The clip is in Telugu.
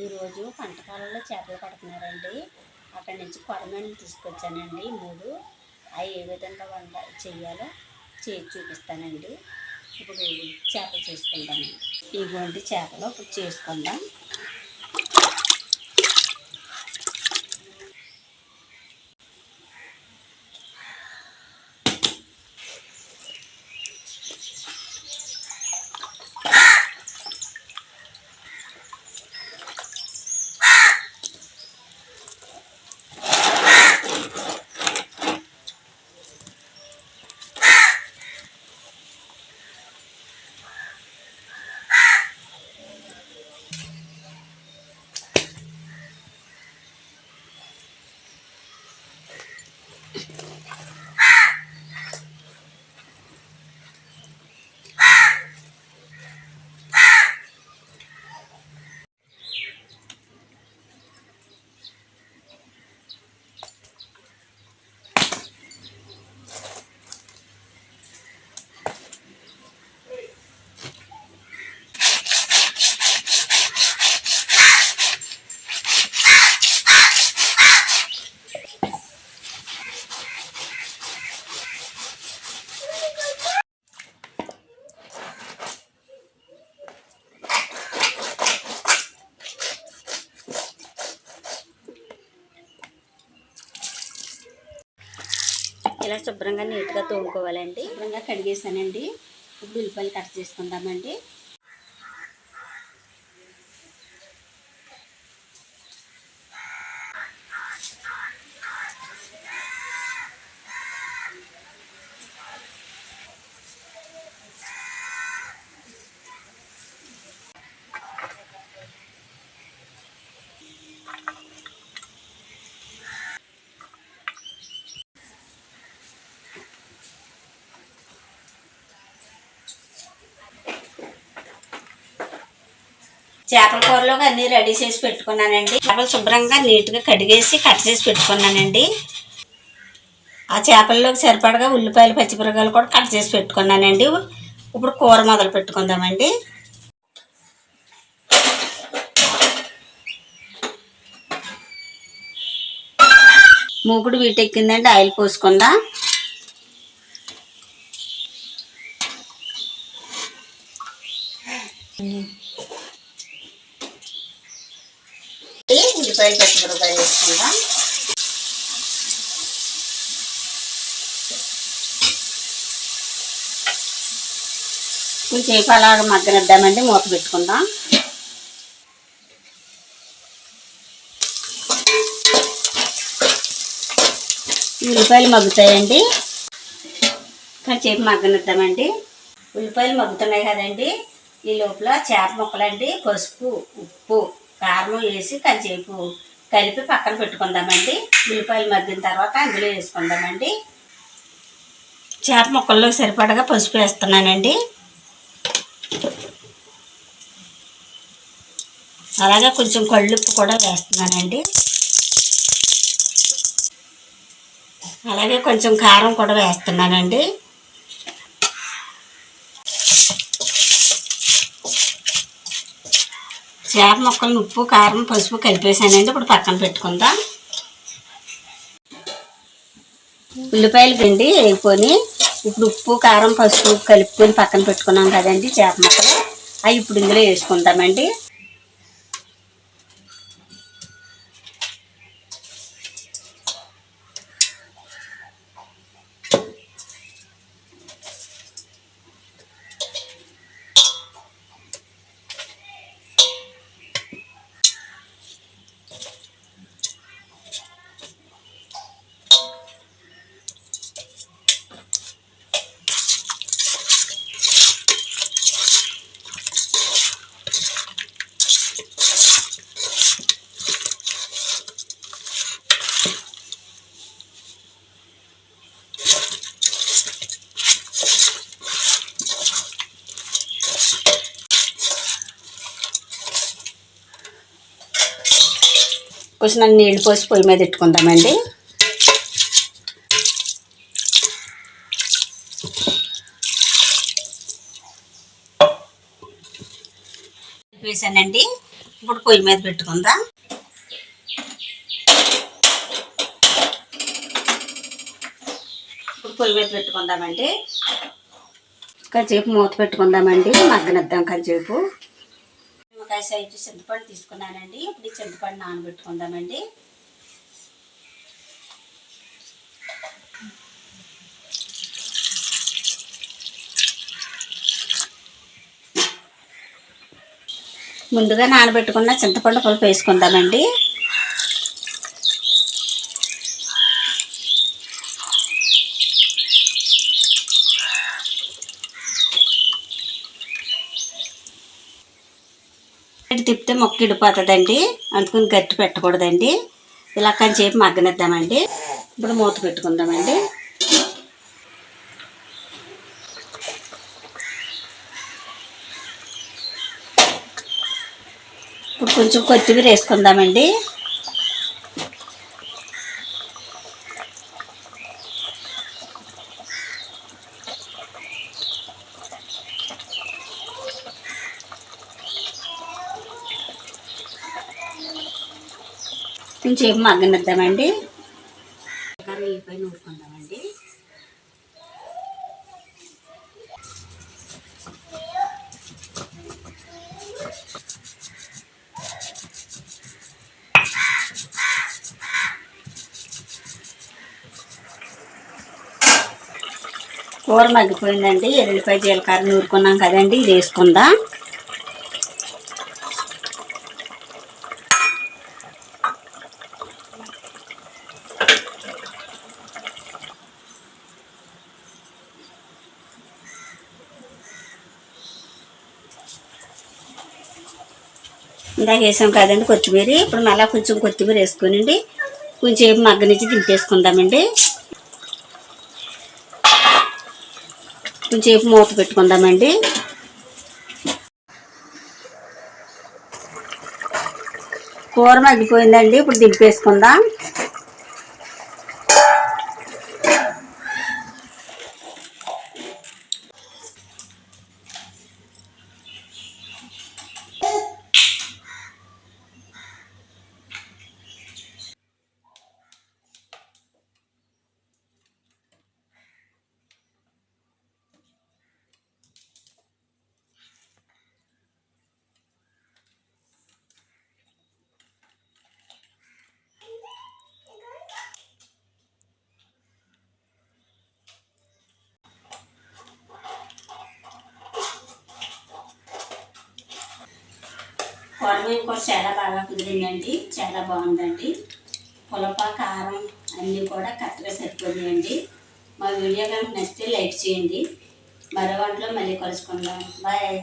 ఈరోజు పంటకాలంలో చేపలు పడుతున్నారండి. అక్కడి నుంచి కొరమేను తీసుకొచ్చానండి 3. అవి ఏ విధంగా వంట చేయాలో చేసి చూపిస్తానండి. ఇప్పుడు చేపలు చేసుకుందామండి. ఇటువంటి చేపలు ఇప్పుడు చేసుకుందాం. ఇలా శుభ్రంగా నీట్గా తోముకోవాలండి. శుభ్రంగా కడిగేసానండి. ఇప్పుడు ఉల్లిపాయలు కట్ చేసుకుందామండి. చేపల కూరలోకి అన్నీ రెడీ చేసి పెట్టుకున్నానండి. చేపలు శుభ్రంగా నీట్గా కడిగేసి కట్ చేసి పెట్టుకున్నానండి. ఆ చేపల్లోకి సరిపడగా ఉల్లిపాయలు పచ్చిమిరపకాయలు కూడా కట్ చేసి పెట్టుకున్నానండి. ఇప్పుడు కూర మొదలు పెట్టుకుందామండి. మూకుడు వీటెక్కిందండి. ఆయిల్ పోసుకుందాం. ఉల్లిపాయలు పచ్చిమిరపకాయలు వేసుకుందాం. కొంచెం అలాగ మగ్గనిద్దామండి. మూత పెట్టుకుందాం. ఉల్లిపాయలు మగ్గుతాయండి. కొంచెం మగ్గనిద్దామండి. ఉల్లిపాయలు మగ్గుతున్నాయి కదండి. ఈ లోపల చేప ముక్కలండి పసుపు ఉప్పు కారం వేసి కొంచెంసేపు కలిపి పక్కన పెట్టుకుందామండి. ఉల్లిపాయలు మగ్గిన తర్వాత అందులో వేసుకుందామండి. చేప ముక్కల్లో సరిపడగా పసుపు వేస్తున్నానండి. అలాగే కొంచెం కళ్ళుప్పు కూడా వేస్తున్నానండి. అలాగే కొంచెం కారం కూడా వేస్తున్నానండి. చేప ముక్కలను ఉప్పు కారం పసుపు కలిపేసానండి. ఇప్పుడు పక్కన పెట్టుకుందాం. ఉల్లిపాయలు పిండి వేసుకొని ఇప్పుడు ఉప్పు కారం పసుపు కలుపుకొని పక్కన పెట్టుకున్నాం కదండి చేప ముక్కలు. అవి ఇప్పుడు ఇందులో వేసుకుందామండి. కొంచెం నీళ్ళు పోసి పొయ్యి మీద పెట్టుకుందామండి. వేసానండి. ఇప్పుడు పొయ్యి మీద పెట్టుకుందాం. ఇప్పుడు పొయ్యి మీద పెట్టుకుందామండి. కాసేపు మూత పెట్టుకుందామండి, మగ్గనిద్దాం కాసేపు. నిమ్మకాయ సైజు చింతపండు తీసుకున్నానండి. ఇప్పుడు ఈ చింతపండు నానబెట్టుకుందామండి. ముందుగా నానబెట్టుకున్న చింతపండు పులుపు వేసుకుందామండి. తిప్పితే మొక్క ఇడిపోతుందండి, అందుకని గట్టి పెట్టకూడదండి. ఇలా కొంచెంసేపు మగ్గనిద్దామండి. ఇప్పుడు మూత పెట్టుకుందామండి. ఇప్పుడు కొంచెం కొత్తిమీర వేసుకుందామండి. కొంచెం మగ్గనిద్దామండి. పైన ఊరుకుందామండి. కూర మగ్గిపోయిందండి. ఎల్లిపాయ జీలకర్ర నూరుకున్నాం కదండి, ఇది వేసుకుందాం. ఇందాక వేసాం కదండి కొత్తిమీర. ఇప్పుడు మళ్ళీ కొంచెం కొత్తిమీర వేసుకునండి, కొంచెం మగ్గనిచ్చి దింపేసుకుందామండి. కొంచెం మూత పెట్టుకుందామండి. కూర మగ్గిపోయిందండి, ఇప్పుడు దింపేసుకుందాం. కొరమేను కూర చాలా బాగా కుదిరిందండి, చాలా బాగుందండి. పులప కారం అన్నీ కూడా కరెక్ట్గా సరిపోయాయండి. మా వీడియో కనుక నచ్చితే లైక్ చేయండి. మరో వంటలో మళ్ళీ కలుసుకుందాం. బాయ్.